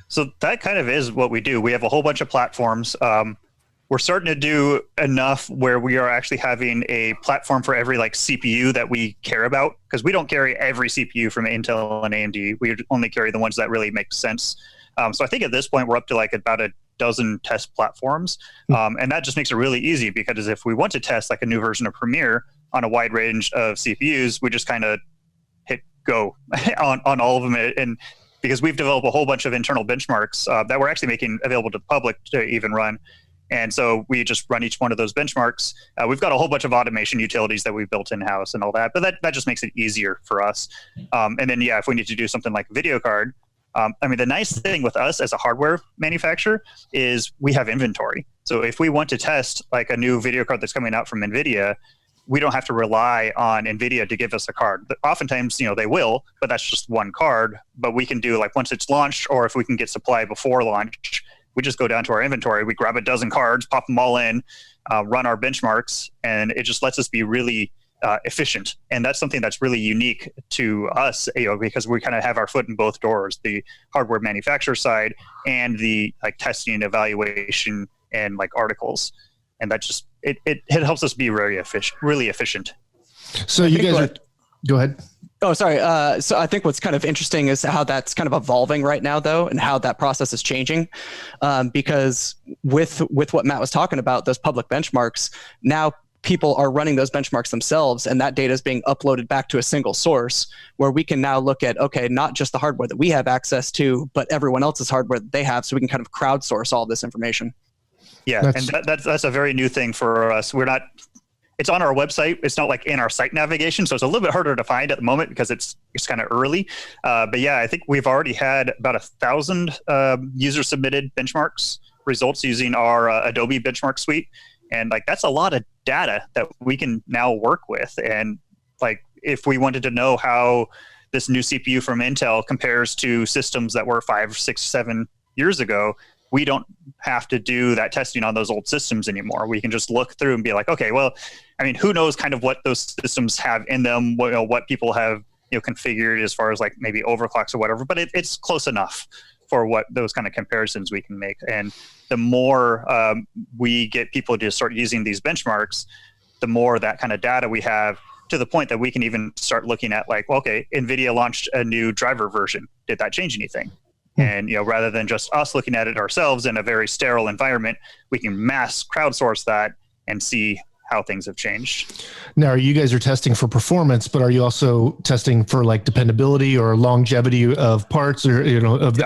So that kind of is what we do. We have a whole bunch of platforms. We're starting to do enough where we are actually having a platform for every like CPU that we care about, because we don't carry every CPU from Intel and AMD. We only carry the ones that really make sense. So I think at this point we're up to like about a dozen test platforms, and that just makes it really easy, because if we want to test like a new version of Premiere on a wide range of CPUs, we just kind of hit go on all of them, and because we've developed a whole bunch of internal benchmarks that we're actually making available to the public to even run. And so we just run each one of those benchmarks. We've got a whole bunch of automation utilities that we've built in-house and all that, but that just makes it easier for us. And then, if we need to do something like a video card, the nice thing with us as a hardware manufacturer is we have inventory. So if we want to test like a new video card that's coming out from NVIDIA, we don't have to rely on NVIDIA to give us a card. But oftentimes, they will, but that's just one card. But we can do like once it's launched, or if we can get supply before launch, we just go down to our inventory, we grab a dozen cards, pop them all in, run our benchmarks, and it just lets us be really efficient. And that's something that's really unique to us, because we kind of have our foot in both doors, the hardware manufacturer side and the like testing and evaluation and like articles. And that just, it helps us be really efficient. So you guys go ahead. Oh, sorry. So I think what's kind of interesting is how that's kind of evolving right now, though, and how that process is changing. Because with what Matt was talking about, those public benchmarks, now people are running those benchmarks themselves, and that data is being uploaded back to a single source where we can now look at, okay, not just the hardware that we have access to, but everyone else's hardware that they have, so we can kind of crowdsource all this information. Yeah, that's a very new thing for us. It's on our website. It's not like in our site navigation, so it's a little bit harder to find at the moment because it's kind of early. But yeah, I think we've already had about 1,000 user submitted benchmarks results using our Adobe benchmark suite, and like that's a lot of data that we can now work with. And like if we wanted to know how this new CPU from Intel compares to systems that were 5, 6, 7 years ago, we don't have to do that testing on those old systems anymore. We can just look through and be like, okay, well, who knows kind of what those systems have in them, what people have configured as far as like maybe overclocks or whatever, but it's close enough for what those kind of comparisons we can make. And the more we get people to start using these benchmarks, the more that kind of data we have, to the point that we can even start looking at like, well, okay, NVIDIA launched a new driver version. Did that change anything? And rather than just us looking at it ourselves in a very sterile environment, we can mass crowdsource that and see how things have changed. Now, you guys are testing for performance, but are you also testing for like dependability or longevity of parts, or I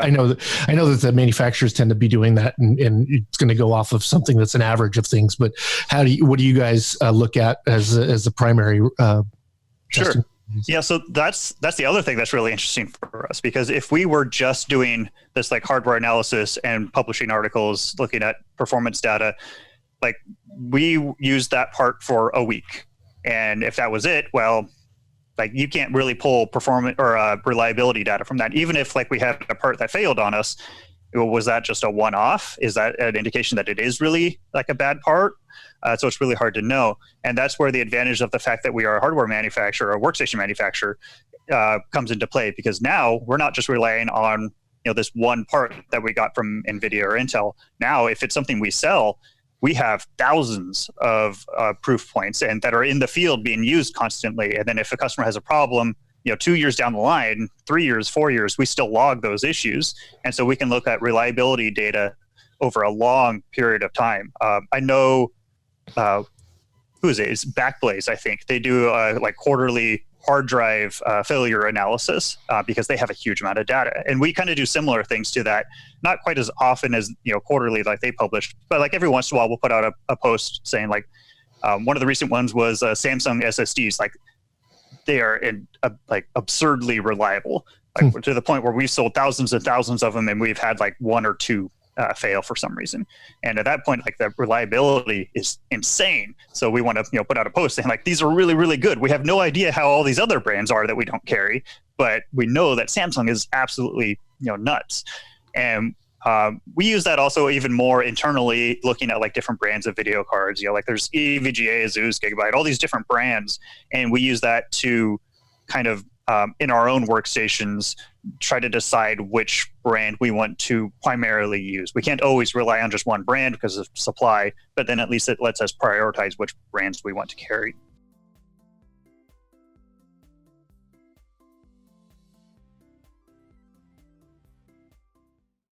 know that the manufacturers tend to be doing that, and it's going to go off of something that's an average of things. But what do you guys look at as the primary testing? Sure. Yeah, so that's the other thing that's really interesting for us, because if we were just doing this like hardware analysis and publishing articles, looking at performance data, like we use that part for a week, and if that was it, well, like you can't really pull performance or reliability data from that. Even if like we had a part that failed on us, was that just a one-off? Is that an indication that it is really like a bad part? So it's really hard to know. And that's where the advantage of the fact that we are a hardware manufacturer, a workstation manufacturer, comes into play, because now we're not just relying on this one part that we got from NVIDIA or Intel. Now, if it's something we sell, we have thousands of proof points and that are in the field being used constantly. And then if a customer has a problem, 2 years down the line, 3 years, 4 years, we still log those issues. And so we can look at reliability data over a long period of time. I know, who is it? It's Backblaze, I think. They do like quarterly hard drive failure analysis because they have a huge amount of data. And we kind of do similar things to that, not quite as often as quarterly like they publish, but like every once in a while we'll put out a post saying like, one of the recent ones was Samsung SSDs. Like they are like absurdly reliable, like to the point where we've sold thousands and thousands of them, and we've had like one or two fail for some reason. And at that point, like the reliability is insane. So we want to, put out a post saying like, these are really, really good. We have no idea how all these other brands are that we don't carry, but we know that Samsung is absolutely, nuts. And we use that also even more internally, looking at like different brands of video cards, like there's EVGA, Asus, Gigabyte, all these different brands. And we use that to kind of in our own workstations, try to decide which brand we want to primarily use. We can't always rely on just one brand because of supply, but then at least it lets us prioritize which brands we want to carry.